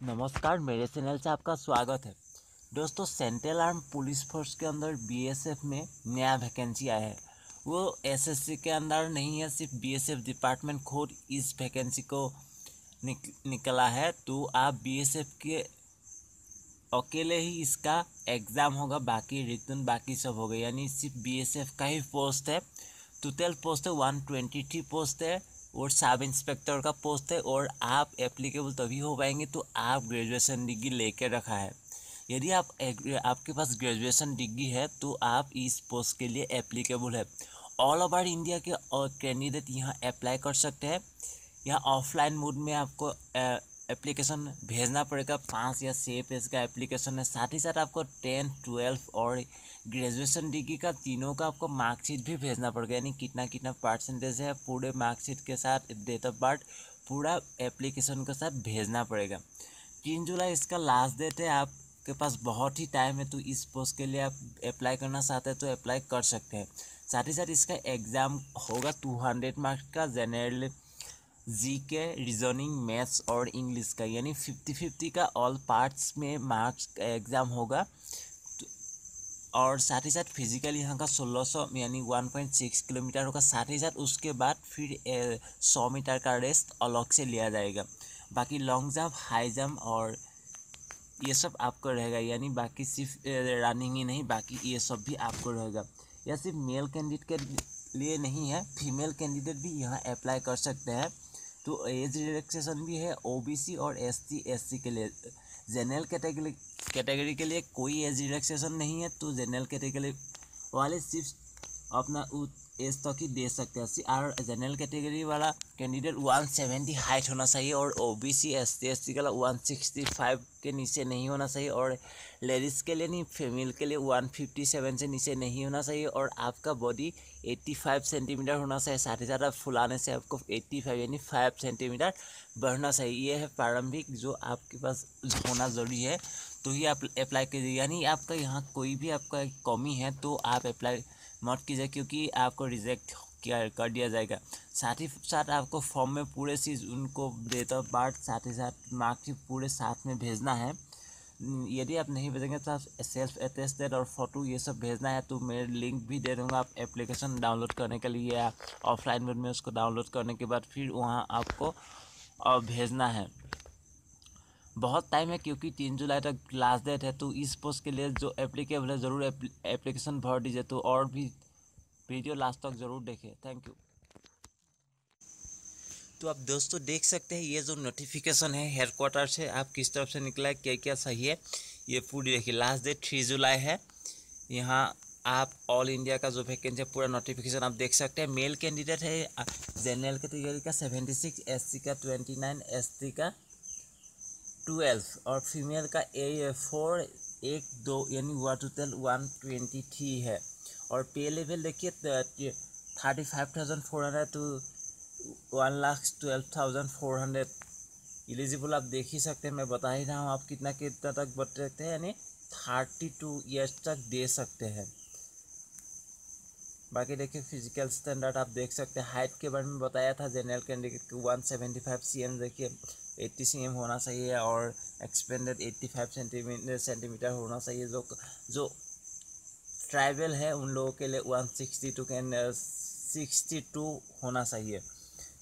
नमस्कार, मेरे चैनल से आपका स्वागत है। दोस्तों, सेंट्रल आर्म पुलिस फोर्स के अंदर बीएसएफ में नया वैकेंसी आया है। वो एसएससी के अंदर नहीं है, सिर्फ बीएसएफ डिपार्टमेंट खुद इस वैकेंसी को निकला है। तो आप बीएसएफ के अकेले ही इसका एग्ज़ाम होगा, बाकी रिटर्न बाकी सब होगा। यानी सिर्फ बीएसएफ का ही पोस्ट है। टोटल पोस्ट है 123 पोस्ट है और सब इंस्पेक्टर का पोस्ट है। और आप एप्लीकेबल तभी हो पाएंगे तो आप ग्रेजुएशन डिग्री लेकर रखा है। यदि आपके पास ग्रेजुएशन डिग्री है तो आप इस पोस्ट के लिए एप्लीकेबल है। ऑल ओवर इंडिया के कैंडिडेट यहाँ अप्लाई कर सकते हैं। यहाँ ऑफलाइन मोड में आपको एप्लीकेशन भेजना पड़ेगा। 5 या 6 पेज का एप्लीकेशन है। साथ ही साथ आपको 10, 12 और ग्रेजुएशन डिग्री का तीनों का आपको मार्कशीट भी भेजना पड़ेगा। यानी कितना कितना परसेंटेज है पूरे मार्कशीट के साथ, डेट ऑफ बर्थ पूरा एप्लीकेशन के साथ भेजना पड़ेगा। 3 जुलाई इसका लास्ट डेट है। आपके पास बहुत ही टाइम है, तो इस पोस्ट के लिए आप अप्लाई करना चाहते हैं तो अप्लाई कर सकते हैं। साथ ही साथ इसका एग्ज़ाम होगा 200 मार्क्स का, जनरल जीके, रीजनिंग, मैथ्स और इंग्लिश का। यानी 50-50 का ऑल पार्ट्स में मार्क्स का एग्ज़ाम होगा। और साथ ही साथ फिजिकल यहाँ का 1600 यानी 1.6 किलोमीटर होगा। साथ ही साथ उसके बाद फिर 100 मीटर का रेस्ट अलग से लिया जाएगा। बाकी लॉन्ग जंप, हाई जंप और ये सब आपको रहेगा। यानी बाकी सिर्फ रनिंग ही नहीं, बाकी ये सब भी आपको रहेगा। यह सिर्फ मेल कैंडिडेट के लिए नहीं है, फीमेल कैंडिडेट भी यहाँ अप्लाई कर सकते हैं। तो एज रिलैक्सेशन भी है ओबीसी और एसटी एससी के लिए। जनरल कैटेगरी के लिए कोई एज रिलैक्सेशन नहीं है, तो जनरल कैटेगरी वाले सिर्फ अपना एज तक ही दे सकते हैं। और जनरल कैटेगरी वाला कैंडिडेट 170 हाइट होना चाहिए और ओबीसी एसटी एससी का 165 के नीचे नहीं होना चाहिए। और लेडीज़ के लिए नहीं, फीमेल के लिए 157 से नीचे नहीं होना चाहिए। और आपका बॉडी 85 सेंटीमीटर होना चाहिए। साथ ही साथ आप फुलाने से आपको 85 यानी 5 सेंटीमीटर बढ़ना चाहिए। ये है प्रारंभिक जो आपके पास होना ज़रूरी है, तो ही आप अप्लाई कीजिए। यानी आपका यहाँ कोई भी आपका कमी है तो आप अप्लाई मत कीजिए, क्योंकि आपको रिजेक्ट कर दिया जाएगा। साथ ही साथ आपको फॉर्म में पूरे चीज़ उनको डेट ऑफ बर्थ, साथ ही साथ मार्कशीट पूरे साथ में भेजना है। यदि आप नहीं भेजेंगे तो आप सेल्फ अटेस्टेड और फ़ोटो ये सब भेजना है। तो मैं लिंक भी दे दूँगा आप एप्लीकेशन डाउनलोड करने के लिए, या ऑफलाइन मोड में उसको डाउनलोड करने के बाद फिर वहाँ आपको भेजना है। बहुत टाइम है, क्योंकि 3 जुलाई तक लास्ट डेट है। तो इस पोस्ट के लिए जो एप्लीकेबल है ज़रूर एप्लीकेशन भर दीजिए। तो और भी वीडियो लास्ट तक ज़रूर देखें। Thank you. तो आप दोस्तों देख सकते हैं ये जो नोटिफिकेशन है हेडक्वार्टर से आप किस तरफ से निकला है, क्या क्या सही है, ये पूरी देखिए। लास्ट डेट 3 जुलाई है। यहाँ आप ऑल इंडिया का जो वैकेंसी है पूरा नोटिफिकेशन आप देख सकते हैं। मेल कैंडिडेट है जनरल कैटेगरी का 76, एससी का 29, एसटी का 12 और फीमेल का 4, 1, 2 यानी टोटल 123 है। और पे लेवल देखिए 35,400 टू 1,12,400 एलिजिबल। आप देख ही सकते हैं, मैं बता ही रहा हूँ आप कितना कितना तक बढ़ सकते हैं। यानी 32 ईयर्स तक दे सकते हैं। बाकी देखिए फिजिकल स्टैंडर्ड आप देख सकते हैं। हाइट के बारे में बताया था जनरल कैंडिडेट को 175 cm देखिए 80 cm होना चाहिए और एक्सपेंडेड 85 सेंटीमीटर होना चाहिए। जो ट्राइबल है उन लोगों के लिए 162 होना चाहिए।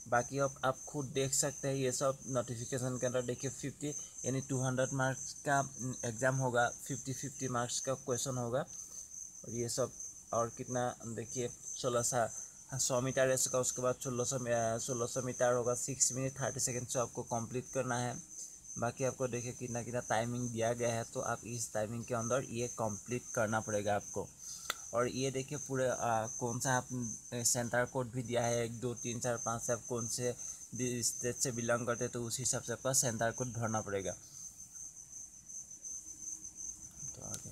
बाकी आप खुद देख सकते हैं ये सब नोटिफिकेशन के अंदर। देखिए 50 यानी 200 मार्क्स का एग्ज़ाम होगा, 50-50 मार्क्स का क्वेश्चन होगा। और ये सब और कितना देखिए 100 मीटर रेस का, उसके बाद 1600 मीटर होगा। 6 मिनट 30 सेकेंड से आपको कंप्लीट करना है। बाकी आपको देखिए कितना कितना टाइमिंग दिया गया है, तो आप इस टाइमिंग के अंदर ये कंप्लीट करना पड़ेगा आपको। और ये देखिए पूरे कौन सा आप सेंटर कोड भी दिया है 1, 2, 3, 4, 5 से आप कौन से स्टेट से बिलोंग करते हैं, तो उस हिसाब से आपका सेंटर कोड भरना पड़ेगा। तो आगे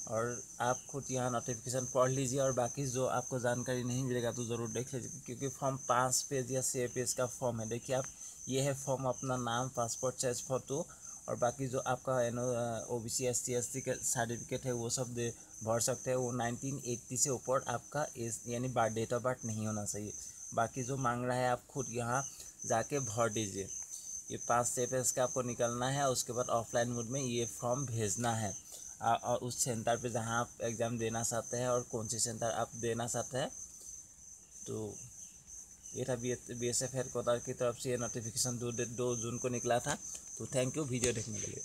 और आप खुद यहाँ नोटिफिकेशन पढ़ लीजिए। और बाकी जो आपको जानकारी नहीं मिलेगा तो ज़रूर देख लीजिए, क्योंकि फॉर्म 5 पेज या 6 पेज का फॉर्म है। देखिए आप, ये है फॉर्म, अपना नाम, पासपोर्ट साइज फ़ोटो और बाकी जो आपका OBC SC के सर्टिफिकेट है वो सब भर सकते हैं। वो 1980 से ऊपर आपका एज यानी डेट ऑफ बर्थ नहीं होना चाहिए। बाकी जो मांग रहा है आप खुद यहाँ जाके भर दीजिए। ये 5 स्टेप है, इसका आपको निकलना है। उसके बाद ऑफलाइन मोड में ये फॉर्म भेजना है और उस सेंटर पे जहाँ आप एग्ज़ाम देना चाहते हैं और कौन सी सेंटर आप देना चाहते हैं। तो ये था BSF हेडक्वार्टर की तरफ से ये नोटिफिकेशन 2 जून को निकला था। तो थैंक यू वीडियो देखने के लिए।